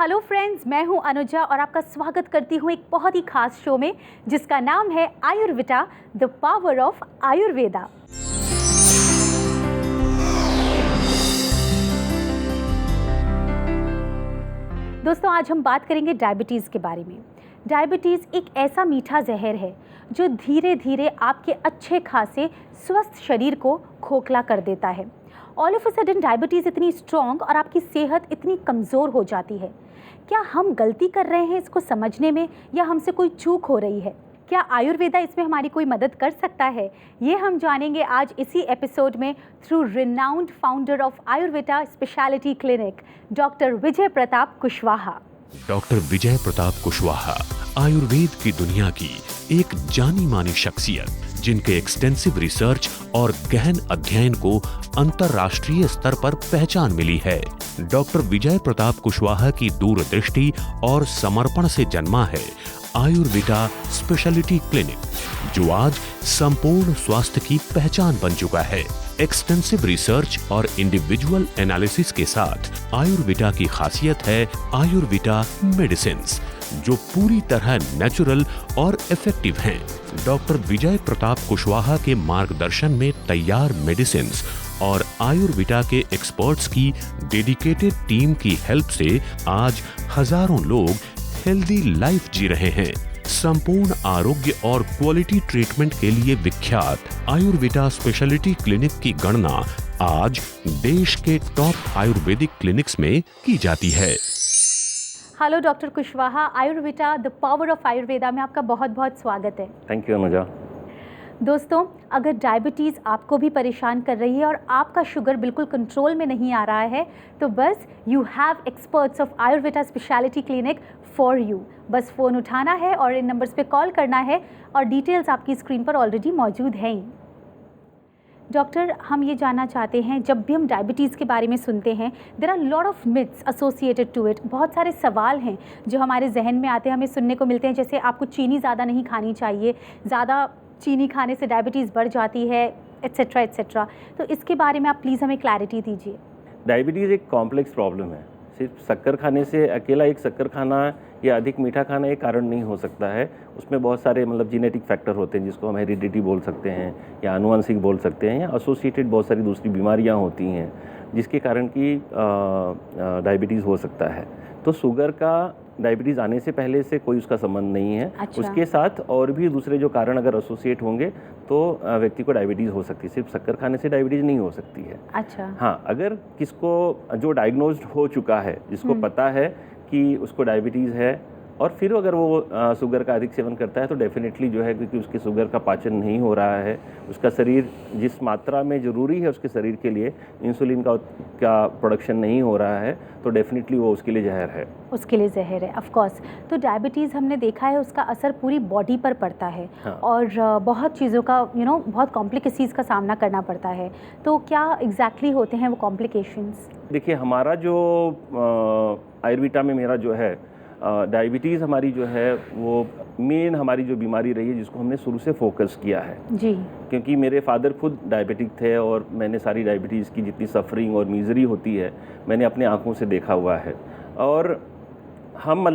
Hello friends, मैं हूं अनुजा और आपका स्वागत करती हूं एक बहुत ही खास शो में जिसका नाम है आयुर्विटा द पावर ऑफ आयुर्वेदा। दोस्तों, आज हम बात करेंगे डायबिटीज़ के बारे में। डायबिटीज़ एक ऐसा मीठा जहर है जो धीरे धीरे आपके अच्छे खासे स्वस्थ शरीर को खोखला कर देता है। All of a sudden diabetes इतनी स्ट्रॉन्ग और आपकी सेहत इतनी कमज़ोर हो जाती है। क्या हम गलती कर रहे हैं इसको समझने में या हमसे कोई चूक हो रही है? क्या आयुर्वेदा इसमें हमारी कोई मदद कर सकता है? ये हम जानेंगे आज इसी एपिसोड में through renowned founder of Ayurveda speciality clinic, doctor Vijay Pratap Kushwaha. Doctor Vijay Pratap Kushwaha Ayurveda की दुनिया की एक जानी मानी शख्सियत, जिनके एक्सटेंसिव रिसर्च और गहन अध्ययन को अंतर्राष्ट्रीय स्तर पर पहचान मिली है। डॉक्टर विजय प्रताप कुशवाहा की दूरदृष्टि और समर्पण से जन्मा है आयुर्वेदा स्पेशलिटी क्लिनिक, जो आज संपूर्ण स्वास्थ्य की पहचान बन चुका है। एक्सटेंसिव रिसर्च और इंडिविजुअल एनालिसिस के साथ आयुर्वेदा की खासियत है आयुर्वेदा मेडिसिन्स, जो पूरी तरह नेचुरल और इफेक्टिव हैं। डॉक्टर विजय प्रताप कुशवाहा के मार्गदर्शन में तैयार मेडिसिन्स और आयुर्वेदा के एक्सपर्ट्स की डेडिकेटेड टीम की हेल्प से आज हजारों लोग हेल्दी लाइफ जी रहे हैं। संपूर्ण आरोग्य और क्वालिटी ट्रीटमेंट के लिए विख्यात आयुर्वेदा स्पेशलिटी क्लिनिक की गणना आज देश के टॉप आयुर्वेदिक क्लिनिक्स में की जाती है। Hello doctor Kushwaha, Ayurveda the power of Ayurveda में आपका बहुत बहुत स्वागत है। Thank you Anuja. दोस्तों, अगर डायबिटीज़ आपको भी परेशान कर रही है और आपका शुगर बिल्कुल कंट्रोल में नहीं आ रहा है, तो बस you have experts of Ayurveda speciality clinic for you. बस फ़ोन उठाना है और इन नंबर्स पे कॉल करना है और डिटेल्स आपकी स्क्रीन पर ऑलरेडी मौजूद हैं ही। डॉक्टर, हम ये जानना चाहते हैं, जब भी हम डायबिटीज़ के बारे में सुनते हैं, there are lot of myths associated to it. बहुत सारे सवाल हैं जो हमारे जहन में आते हैं, हमें सुनने को मिलते हैं, जैसे आपको चीनी ज़्यादा नहीं खानी चाहिए, ज़्यादा चीनी खाने से डायबिटीज़ बढ़ जाती है, एट्सेट्रा एट्सेट्रा। तो इसके बारे में आप प्लीज़ हमें क्लैरिटी दीजिए। डायबिटीज़ एक कॉम्प्लेक्स प्रॉब्लम है। सिर्फ शक्कर खाने से अकेला एक शक्कर खाना या अधिक मीठा खाना एक कारण नहीं हो सकता है। उसमें बहुत सारे जेनेटिक फैक्टर होते हैं, जिसको हम हेरिडिटी बोल सकते हैं या आनुवंशिक बोल सकते हैं, या एसोसिएटेड बहुत सारी दूसरी बीमारियां होती हैं जिसके कारण की डायबिटीज़ हो सकता है। तो शुगर का डायबिटीज़ आने से पहले से कोई उसका संबंध नहीं है। अच्छा। उसके साथ और भी दूसरे जो कारण अगर एसोसिएट होंगे तो व्यक्ति को डायबिटीज़ हो सकती है। सिर्फ शक्कर खाने से डायबिटीज़ नहीं हो सकती है। अच्छा। हाँ, अगर किसको जो डायग्नोज्ड हो चुका है, जिसको पता है कि उसको डायबिटीज़ है, और फिर अगर वो शुगर का अधिक सेवन करता है, तो डेफिनेटली जो है, क्योंकि उसके शुगर का पाचन नहीं हो रहा है, उसका शरीर जिस मात्रा में ज़रूरी है उसके शरीर के लिए इंसुलिन का प्रोडक्शन नहीं हो रहा है, तो डेफिनेटली वो उसके लिए जहर है। उसके लिए जहर है, ऑफ कोर्स। तो डायबिटीज़ हमने देखा है उसका असर पूरी बॉडी पर पड़ता है। हाँ। और बहुत चीज़ों का बहुत कॉम्प्लिकेसीज़ का सामना करना पड़ता है। तो क्या एग्जैक्टली होते हैं वो कॉम्प्लिकेशंस? देखिए, हमारा जो आयुर्वेदा में मेरा जो है डायबिटीज़ हमारी जो है वो मेन हमारी जो बीमारी रही है, जिसको हमने शुरू से फोकस किया है। जी। क्योंकि मेरे फादर खुद डायबिटिक थे और मैंने सारी डायबिटीज़ की जितनी सफरिंग और मीज़री होती है मैंने अपने आंखों से देखा हुआ है। और हम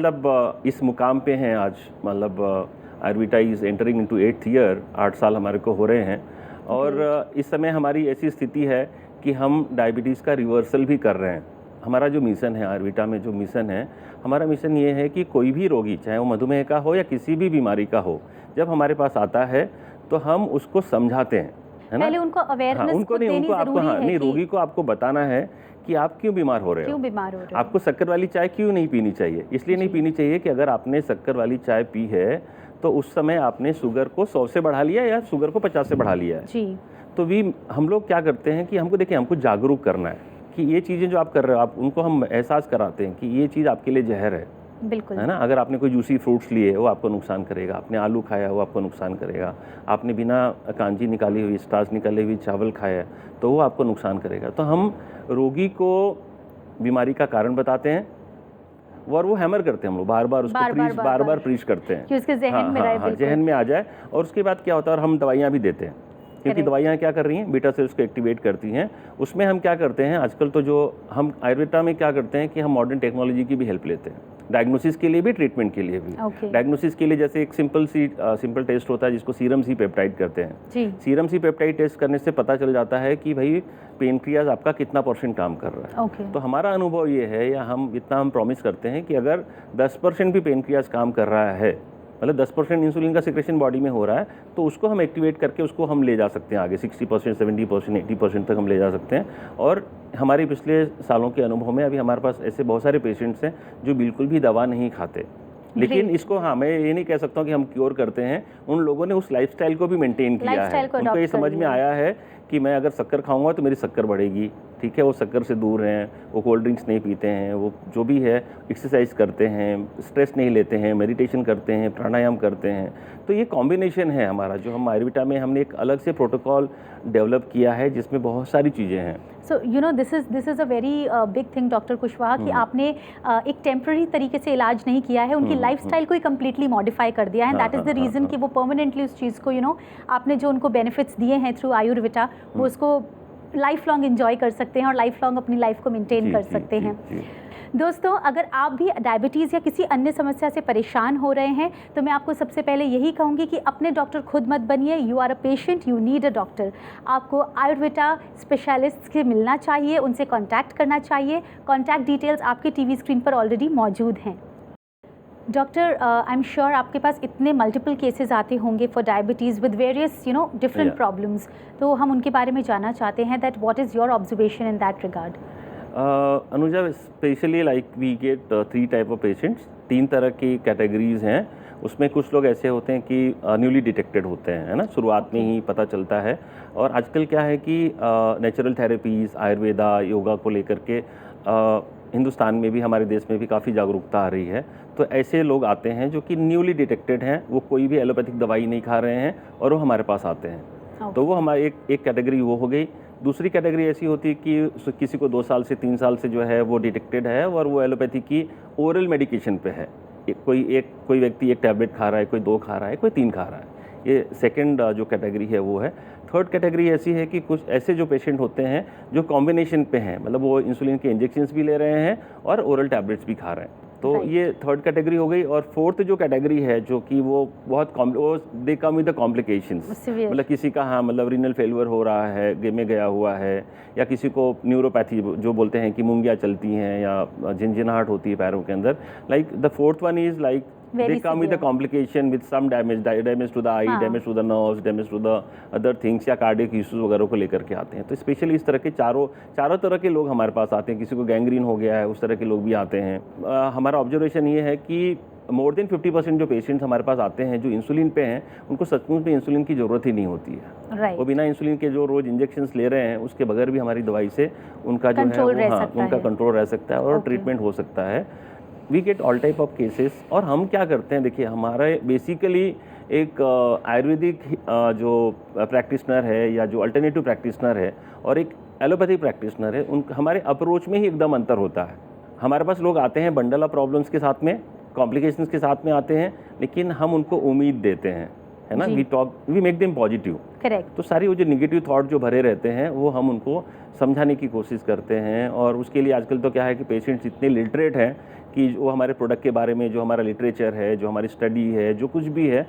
इस मुकाम पे हैं आज, Ayurveda is entering into 8th year, 8 साल हमारे को हो रहे हैं। और इस समय हमारी ऐसी स्थिति है कि हम डायबिटीज़ का रिवर्सल भी कर रहे हैं। हमारा जो मिशन है आयुर्वेदा में, जो मिशन है, हमारा मिशन ये है कि कोई भी रोगी, चाहे वो मधुमेह का हो या किसी भी बीमारी का हो, जब हमारे पास आता है तो हम उसको समझाते हैं, है ना। पहले उनको अवेयरनेस हाँ, उनको नहीं, उनको आपको रोगी को आपको बताना है कि आप क्यों बीमार हो रहे हो, क्यों बीमार हो रहे हो, आपको शक्कर वाली चाय क्यों नहीं पीनी चाहिए। इसलिए नहीं पीनी चाहिए कि अगर आपने शक्कर वाली चाय पी है तो उस समय आपने शुगर को 100 से बढ़ा लिया या शुगर को 50 से बढ़ा लिया है। जी। तो हम लोग क्या करते हैं कि हमको जागरूक करना है कि ये चीज़ें जो आप कर रहे हो, आप उनको हम एहसास कराते हैं कि ये चीज़ आपके लिए जहर है। बिल्कुल, है ना। अगर आपने कोई जूसी फ्रूट्स लिए वो आपको नुकसान करेगा, आपने आलू खाया वो आपको नुकसान करेगा, आपने बिना कांजी निकाली हुई, स्टार्च निकाली हुई चावल खाया तो वो आपको नुकसान करेगा। तो हम रोगी को बीमारी का कारण बताते हैं और वो हैमर करते हैं, हम लोग बार बार उसको बार बार प्रीच करते हैं कि उसके जहन में रहे, हाँ, जहन में आ जाए। और उसके बाद क्या होता है, और हम दवाइयाँ भी देते हैं, क्योंकि दवाइयाँ क्या कर रही हैं, बीटा सेल्स को एक्टिवेट करती हैं। उसमें हम क्या करते हैं आजकल, तो जो हम आयुर्वेदा में क्या करते हैं कि हम मॉडर्न टेक्नोलॉजी की भी हेल्प लेते हैं, डायग्नोसिस के लिए भी, ट्रीटमेंट के लिए भी। डायग्नोसिस के लिए जैसे एक सिंपल टेस्ट होता है जिसको सीरम सी पेप्टाइड कहते हैं। सीरम सी पेप्टाइड टेस्ट करने से पता चल जाता है कि भाई पेनक्रियाज आपका कितना % काम कर रहा है। तो हमारा अनुभव ये है, या हम इतना हम प्रॉमिस करते हैं कि अगर 10% भी पेनक्रियाज काम कर रहा है, मतलब 10% इंसुलिन का सिक्रेशन बॉडी में हो रहा है, तो उसको हम एक्टिवेट करके उसको हम ले जा सकते हैं आगे 60%, 70%, 80% तक हम ले जा सकते हैं। और हमारे पिछले सालों के अनुभव में अभी हमारे पास ऐसे बहुत सारे पेशेंट्स हैं जो बिल्कुल भी दवा नहीं खाते, लेकिन इसको मैं ये नहीं कह सकता हूँ कि हम क्योर करते हैं। उन लोगों ने उस लाइफस्टाइल को भी मेंटेन किया है। उनको ये समझ में आया है कि मैं अगर शक्कर खाऊंगा तो मेरी शक्कर बढ़ेगी, ठीक है। वो शक्कर से दूर हैं, वो कोल्ड ड्रिंक्स नहीं पीते हैं, वो जो भी है एक्सरसाइज करते हैं, स्ट्रेस नहीं लेते हैं, मेडिटेशन करते हैं, प्राणायाम करते हैं। तो ये कॉम्बिनेशन है हमारा, जो हम आयुर्वेदा में हमने एक अलग से प्रोटोकॉल डेवलप किया है जिसमें बहुत सारी चीज़ें हैं। So you know this is a very big thing doctor Kushwaha कि आपने एक टेम्पररी तरीके से इलाज नहीं किया है, उनकी लाइफस्टाइल को ही कम्प्लीटली मॉडिफाई कर दिया है। दैट इज़ द रीज़न कि वो परमानेंटली उस चीज़ को आपने जो उनको बेनिफिट्स दिए हैं थ्रू आयुर्वेदा, वो उसको लाइफ लॉन्ग एंजॉय कर सकते हैं और लाइफ लॉन्ग अपनी लाइफ को मेंटेन कर सकते हैं। दोस्तों, अगर आप भी डायबिटीज़ या किसी अन्य समस्या से परेशान हो रहे हैं तो मैं आपको सबसे पहले यही कहूँगी कि अपने डॉक्टर खुद मत बनिए। You are a patient, you need a doctor. आपको आयुर्वेदा स्पेशलिस्ट से मिलना चाहिए, उनसे कांटेक्ट करना चाहिए। कांटेक्ट डिटेल्स आपके टीवी स्क्रीन पर ऑलरेडी मौजूद हैं। डॉक्टर, आई एम श्योर आपके पास इतने मल्टीपल केसेस आते होंगे for diabetes with various different problems, तो हम उनके बारे में जानना चाहते हैं that what is your observation in that regard. Anuja, specially like we get 3 type of patients, 3 तरह की कैटेगरीज हैं। उसमें कुछ लोग ऐसे होते हैं कि न्यूली डिटेक्टेड होते हैं, है ना, शुरुआत में ही पता चलता है। और आजकल क्या है कि नेचुरल थेरेपीज़, आयुर्वेदा, योगा को लेकर के हिंदुस्तान में भी, हमारे देश में भी काफ़ी जागरूकता आ रही है। तो ऐसे लोग आते हैं जो कि न्यूली डिटेक्टेड हैं, वो कोई भी एलोपैथिक दवाई नहीं खा रहे हैं और वो हमारे पास आते हैं। तो वो हमारी एक कैटेगरी वो हो गई। दूसरी कैटेगरी ऐसी होती है कि किसी को 2 साल से 3 साल से जो है वो डिटेक्टेड है और वो एलोपैथी की ओरल मेडिकेशन पे है। कोई व्यक्ति 1 टैबलेट खा रहा है, कोई 2 खा रहा है, कोई 3 खा रहा है। ये सेकंड जो कैटेगरी है वो है। थर्ड कैटेगरी ऐसी है कि कुछ ऐसे जो पेशेंट होते हैं जो कॉम्बिनेशन पे हैं, मतलब वो इंसुलिन के इंजेक्शंस भी ले रहे हैं और ओरल टैबलेट्स भी खा रहे हैं। तो ये थर्ड कैटेगरी हो गई। और फोर्थ जो कैटेगरी है जो कि वो बहुत दे कम विद द कॉम्प्लिकेशंस, मतलब किसी का मतलब रीनल फेलियर हो रहा है, में गया हुआ है, या किसी को न्यूरोपैथी जो बोलते हैं कि मूंगियाँ चलती हैं या झिनझिनाहट होती है पैरों के अंदर। Like the fourth one is like they come with a complication with some damage to the eye, damage to the nerves, damage to the other things, या कार्डियक इश्यूज वगैरह को लेकर के आते हैं। तो स्पेशली इस तरह के चारों तरह के लोग हमारे पास आते हैं। किसी को गैंग्रीन हो गया है, उस तरह के लोग भी आते हैं। हमारा ऑब्जर्वेशन ये है कि मोर देन 50% जो पेशेंट्स हमारे पास आते हैं जो इंसुलिन पे हैं, उनको सचमुच में इंसुलिन की ज़रूरत ही नहीं होती है। वो बिना इंसुलिन के जो रोज़ इंजेक्शंस ले रहे हैं उसके बगैर भी हमारी दवाई से उनका जो है उनका कंट्रोल रह सकता है और ट्रीटमेंट हो सकता है। We get all type of cases. और हम क्या करते हैं, देखिए हमारे बेसिकली एक आयुर्वेदिक जो प्रैक्टिशनर है या जो अल्टरनेटिव प्रैक्टिशनर है और एक एलोपैथिक प्रैक्टिशनर है, हमारे अप्रोच में ही एकदम अंतर होता है। हमारे पास लोग आते हैं बंडल ऑफ प्रॉब्लम्स के साथ में, कॉम्प्लिकेशंस के साथ में आते हैं, लेकिन हम उनको उम्मीद देते हैं, है ना। We make them positive. Correct. तो सारी वो जो निगेटिव थॉट जो भरे रहते हैं वो हम उनको समझाने की कोशिश करते हैं। और उसके लिए आजकल तो क्या है कि पेशेंट्स इतने लिटरेट हैं कि वो हमारे प्रोडक्ट के बारे में, जो हमारा लिटरेचर है, जो हमारी स्टडी है, जो कुछ भी है,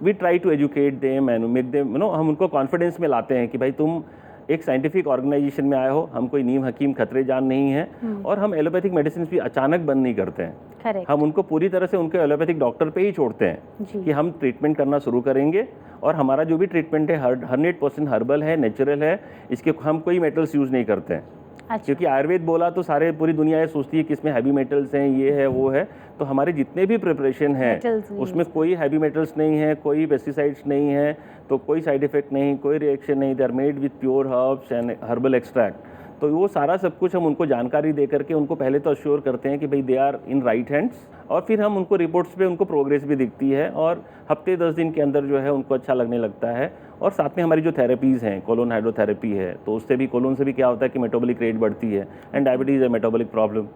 we try to educate them and make them हम उनको कॉन्फिडेंस में लाते हैं कि भाई तुम एक साइंटिफिक ऑर्गेनाइजेशन में आए हो, हम कोई नीम हकीम खतरे जान नहीं है। और हम एलोपैथिक मेडिसिन भी अचानक बंद नहीं करते हैं। Correct. हम उनको पूरी तरह से उनके एलोपैथिक डॉक्टर पे ही छोड़ते हैं कि हम ट्रीटमेंट करना शुरू करेंगे और हमारा जो भी ट्रीटमेंट है 100% हर्बल है, नेचुरल है, इसके हम कोई मेटल्स यूज़ नहीं करते हैं। अच्छा। क्योंकि आयुर्वेद बोला तो पूरी दुनिया ये सोचती है कि इसमें हैवी मेटल्स हैं, ये है वो है। तो हमारे जितने भी प्रिपरेशन हैं उसमें कोई हैवी मेटल्स नहीं है, कोई पेस्टिसाइड्स नहीं है, तो कोई साइड इफेक्ट नहीं, कोई रिएक्शन नहीं। They are made with pure herbs and herbal extract. तो वो सारा सब कुछ हम उनको जानकारी दे करके उनको पहले तो अश्योर करते हैं कि भाई they are in right hands, और फिर हम उनको रिपोर्ट्स पे उनको प्रोग्रेस भी दिखती है और हफ्ते 10 दिन के अंदर जो है उनको अच्छा लगने लगता है। और साथ में हमारी जो थेरेपीज़ हैं, कोलोन हाइड्रोथेरेपी है, तो उससे भी कोलोन से भी क्या होता है कि मेटाबॉलिक रेट बढ़ती है, एंड डायबिटीज़ है मेटाबॉलिक प्रॉब्लम,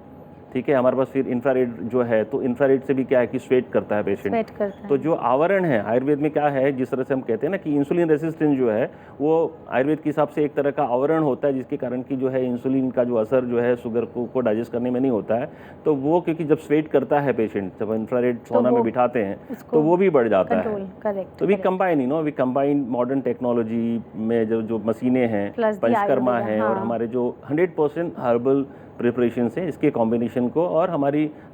ठीक है। हमारे पास फिर इंफ्रारेड जो है, तो इंफ्रारेड से भी क्या है कि स्वेट करता है पेशेंट। स्वेट करता है। तो जो आवरण है आयुर्वेद में क्या है, जिस तरह से हम कहते हैं ना कि इंसुलिन रेसिस्टेंस जो है वो आयुर्वेद के हिसाब से एक तरह का आवरण होता है, जिसके कारण कि जो है इंसुलिन का जो असर जो है शुगर को डाइजेस्ट करने में नहीं होता है। तो वो क्योंकि जब स्वेट करता है पेशेंट, जब इंफ्रारेड सोना में बिठाते हैं तो वो भी बढ़ जाता है। करेक्ट। तो वी कंबाइन मॉडर्न टेक्नोलॉजी में जो मशीनें हैं, पंचकर्मा है और हमारे जो 100% हर्बल प्रिपरेशन से इसके कॉम्बिनेशन को, और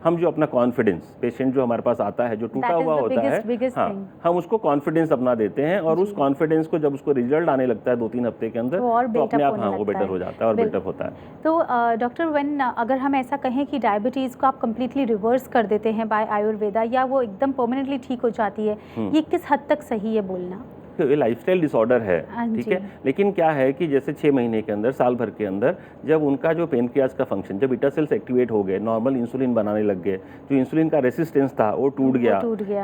हम जो अपना कॉन्फिडेंस, पेशेंट जो हमारे पास आता है जो टूटा हुआ होता है, हाँ, हम उसको कॉन्फिडेंस अपना देते हैं, और उस कॉन्फिडेंस को जब उसको रिजल्ट आने लगता है 2-3 हफ्ते के अंदर, तो अपने आप वो बेटर हो जाता है और बिल्टअप होता है। तो डॉक्टर व्हेन अगर हम ऐसा कहें कि डायबिटीज़ को आप कम्प्लीटली रिवर्स कर देते हैं बाय आयुर्वेदा, या वो एकदम परमानेंटली ठीक हो जाती है, ये किस हद तक सही है बोलना? ये लाइफस्टाइल डिसऑर्डर है, ठीक है। लेकिन क्या है कि जैसे 6 महीने के अंदर, साल भर के अंदर, जब उनका जो पेनक्रियाज का फंक्शन, जब बीटा सेल्स एक्टिवेट हो गए, नॉर्मल इंसुलिन बनाने लग गए, जो इंसुलिन का रेसिस्टेंस था वो टूट गया।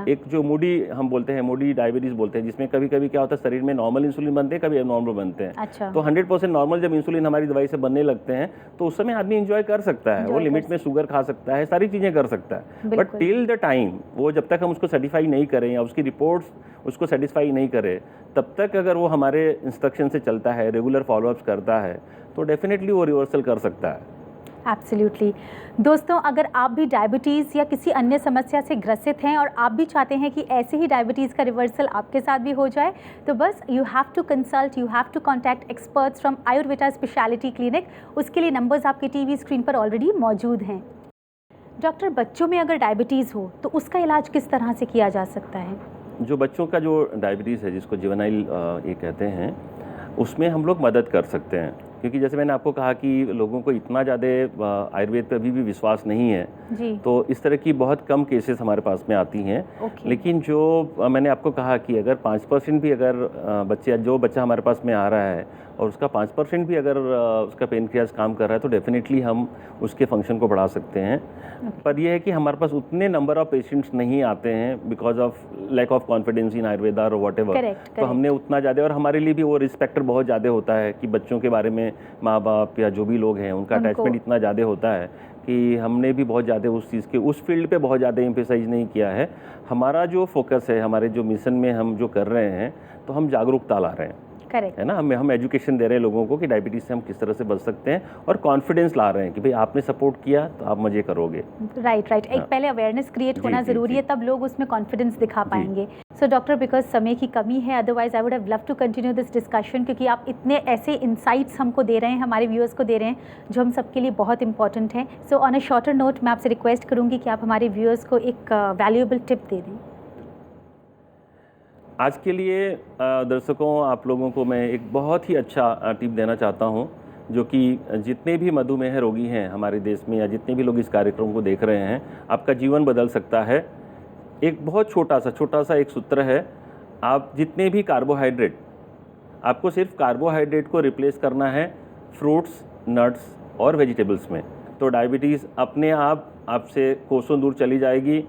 एक जो मूडी हम बोलते हैं, मूडी डायबिटीज बोलते हैं, जिसमें कभी कभी क्या होता है शरीर में नॉर्मल इंसुलिन बनते हैं, कभी एबनॉर्मल बनते हैं। अच्छा। तो 100% नॉर्मल जब इंसुलिन हमारी दवाई से बनने लगते हैं तो उस समय आदमी इंजॉय कर सकता है, वो लिमिट में शुगर खा सकता है, सारी चीज़ें कर सकता है। बट टिल द टाइम वो जब तक हम उसको सर्टिफाई नहीं करें या उसकी रिपोर्ट्स उसको सेटिस्फाई नहीं करे, तब तक अगर वो हमारे इंस्ट्रक्शन से चलता है, रेगुलर फॉलोअप्स करता है, तो डेफिनेटली वो रिवर्सल कर सकता है। एब्सोल्युटली। दोस्तों, अगर आप भी डायबिटीज़ या किसी अन्य समस्या से ग्रसित हैं और आप भी चाहते हैं कि ऐसे ही डायबिटीज़ का रिवर्सल आपके साथ भी हो जाए, तो बस you have to consult, you have to contact experts from Ayurveda speciality clinic. उसके लिए नंबर्स आपके टीवी स्क्रीन पर ऑलरेडी मौजूद हैं। डॉक्टर, बच्चों में अगर डायबिटीज़ हो तो उसका इलाज किस तरह से किया जा सकता है? जो बच्चों का जो डायबिटीज़ है, जिसको जुवेनाइल ये कहते हैं, उसमें हम लोग मदद कर सकते हैं, क्योंकि जैसे मैंने आपको कहा कि लोगों को इतना ज़्यादा आयुर्वेद पे अभी भी विश्वास नहीं है जी। तो इस तरह की बहुत कम केसेस हमारे पास में आती हैं। लेकिन जो मैंने आपको कहा कि अगर 5% भी अगर जो बच्चा हमारे पास में आ रहा है और उसका 5% भी अगर उसका पेनक्रियाज काम कर रहा है, तो डेफिनेटली हम उसके फंक्शन को बढ़ा सकते हैं। पर यह है कि हमारे पास उतने नंबर ऑफ पेशेंट्स नहीं आते हैं because of lack of confidence in Ayurveda और व्हाटएवर। तो हमने उतना ज़्यादा, और हमारे लिए भी वो रिस्पेक्टर बहुत ज़्यादा होता है कि बच्चों के बारे में माँ बाप या जो भी लोग हैं उनका अटैचमेंट इतना ज़्यादा होता है कि हमने भी बहुत ज़्यादा उस चीज़ के, उस फील्ड पे बहुत ज़्यादा एम्फेसाइज नहीं किया है। हमारा जो फोकस है, हमारे जो मिशन में हम जो कर रहे हैं, तो हम जागरूकता ला रहे हैं, करेक्ट है ना। हम एजुकेशन दे रहे हैं लोगों को कि डायबिटीज़ से हम किस तरह से बच सकते हैं, और कॉन्फिडेंस ला रहे हैं कि भाई आपने सपोर्ट किया तो आप मजे करोगे। राइट। एक पहले अवेयरनेस क्रिएट होना ज़रूरी है, तब लोग उसमें कॉन्फिडेंस दिखा पाएंगे। सो डॉक्टर, बिकॉज समय की कमी है, otherwise I would have love to continue this discussion, क्योंकि आप इतने ऐसे इंसाइट्स हमको दे रहे हैं, हमारे व्यूअर्स को दे रहे हैं, जो हम सबके लिए बहुत इंपॉर्टेंट हैं। So on a shorter note, मैं आपसे रिक्वेस्ट करूँगी कि आप हमारे व्यूअर्स को एक वैल्यूएबल टिप दे दें। आज के लिए दर्शकों, आप लोगों को मैं एक बहुत ही अच्छा टिप देना चाहता हूं, जो कि जितने भी मधुमेह रोगी हैं हमारे देश में, या जितने भी लोग इस कार्यक्रम को देख रहे हैं, आपका जीवन बदल सकता है। एक बहुत छोटा सा एक सूत्र है। आप जितने भी कार्बोहाइड्रेट, आपको सिर्फ कार्बोहाइड्रेट को रिप्लेस करना है फ्रूट्स, नट्स और वेजिटेबल्स में, तो डायबिटीज़ अपने आप आपसे कोसों दूर चली जाएगी,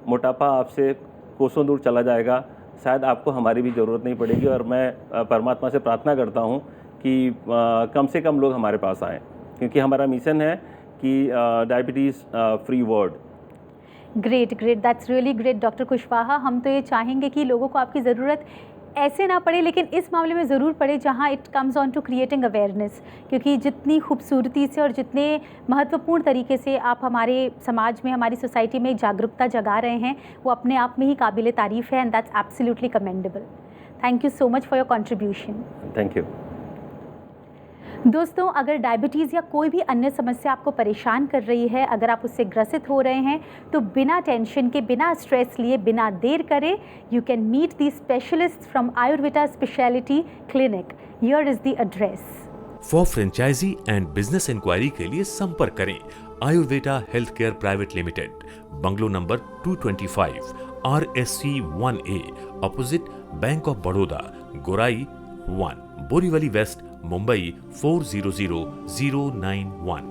मोटापा आपसे कोसों दूर चला जाएगा, शायद आपको हमारी भी ज़रूरत नहीं पड़ेगी। और मैं परमात्मा से प्रार्थना करता हूँ कि कम से कम लोग हमारे पास आएँ, क्योंकि हमारा मिशन है कि diabetes free world. Great, that's really great doctor Kushwaha. हम तो ये चाहेंगे कि लोगों को आपकी ज़रूरत ऐसे ना पड़े, लेकिन इस मामले में ज़रूर पड़े जहाँ it comes on to creating awareness, क्योंकि जितनी खूबसूरती से और जितने महत्वपूर्ण तरीके से आप हमारे समाज में, हमारी सोसाइटी में जागरूकता जगा रहे हैं, वो अपने आप में ही काबिल तारीफ़ है, and that's absolutely commendable. Thank you so much for your contribution. Thank you. दोस्तों, अगर डायबिटीज़ या कोई भी अन्य समस्या आपको परेशान कर रही है, अगर आप उससे ग्रसित हो रहे हैं, तो बिना टेंशन के, बिना स्ट्रेस लिए, बिना देर करे, you can meet the specialist from Ayurveda speciality clinic. Here is the address. For franchisee and business inquiry के लिए संपर्क करें Ayurveda health care private limited, bungalow number 225, RSC 1A, opposite bank of Baroda, Gorai 1, Borivali west, Mumbai 400091।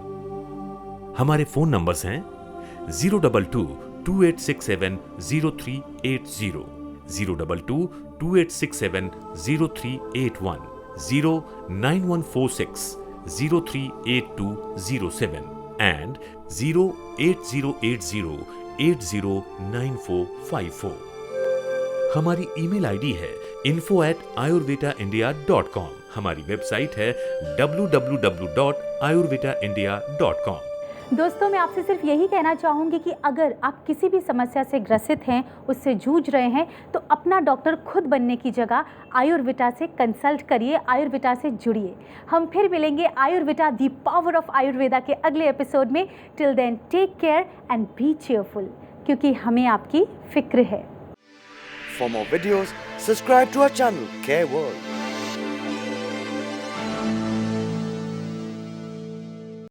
हमारे फोन नंबर्स हैं 022-2867-0380, 022-2867-0381, 09146-038207। and 08080809454। हमारी email ID है info@ayurvedicaindia.com। हमारी website है www.ayurvedicaindia.com। दोस्तों, मैं आपसे सिर्फ यही कहना चाहूँगी कि अगर आप किसी भी समस्या से ग्रसित हैं, उससे जूझ रहे हैं, तो अपना डॉक्टर खुद बनने की जगह आयुर्वेदा से कंसल्ट करिए, आयुर्वेदा से जुड़िए। हम फिर मिलेंगे Ayurveda the power of Ayurveda के अगले एपिसोड में। Till then take care and be cheerful, क्योंकि हमें आपकी फिक्र है। For more videos, subscribe to our channel, Care World.